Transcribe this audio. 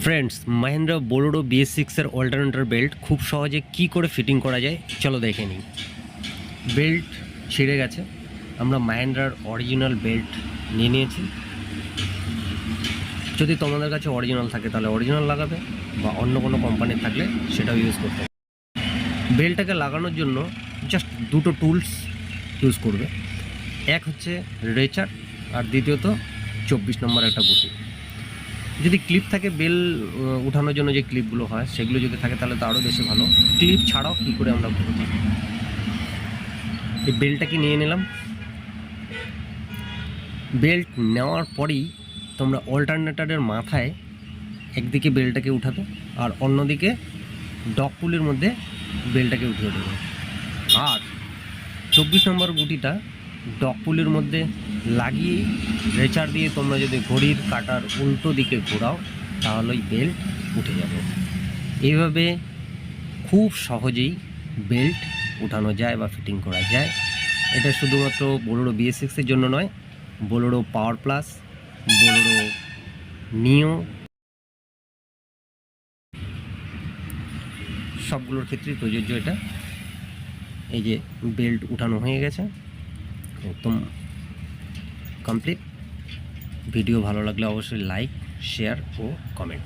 Friends, Mahindra Bolero BS6 এর alternator belt খুব সহজে কি করে ফিটিং করা যায় চলো দেখে নিই। বেল্ট ছিঁড়ে গেছে, আমরা মাহিন্দ্রার অরিজিনাল বেল্ট নিয়ে নিয়েছি। যদি তোমাদের কাছে অরিজিনাল থাকে তাহলে অরিজিনাল লাগাবে, বা অন্য কোনো কোম্পানির থাকলে সেটাও ইউজ করতে হবে। বেল্টটাকে লাগানোর জন্য জাস্ট দুটো টুলস ইউজ করবে। এক হচ্ছে রেচার, আর দ্বিতীয়ত 24 নম্বর একটা গুটি। যদি ক্লিপ থাকে, বেল উঠানোর জন্য যে ক্লিপগুলো হয় সেগুলো যদি থাকে তাহলে তো আরও বেশি ভালো। ক্লিপ ছাড়াও কী করে আমরা করব, এই বেল্টটাকে নিয়ে নিলাম। বেল্ট নেওয়ার পরেই তোমরা অল্টারনেটরের মাথায় একদিকে বেল্টটাকে উঠাবে আর অন্যদিকে ডগ পুলের মধ্যে বেল্টটাকে উঠিয়ে দেবে। আর 24 নম্বর গুটিটা ডগ পুলের মধ্যে লাগিয়েই রেচার দিয়ে তোমরা যদি ঘড়ির কাঁটার উল্টো দিকে ঘোরাও তাহলেই বেল্ট উঠে যাবে। এইভাবে খুব সহজেই বেল্ট উঠানো যায় বা ফিটিং করা যায়। এটা শুধুমাত্র বোলেরো BS6 এর জন্য নয়, বোলেরো পাওয়ার প্লাস, বোলেরো নিও সবগুলোর ক্ষেত্রেই প্রযোজ্য এটা। এই যে বেল্ট উঠানো হয়ে গেছে, একদম কমপ্লিট। ভিডিও ভালো লাগলে অবশ্যই লাইক, শেয়ার ও কমেন্ট।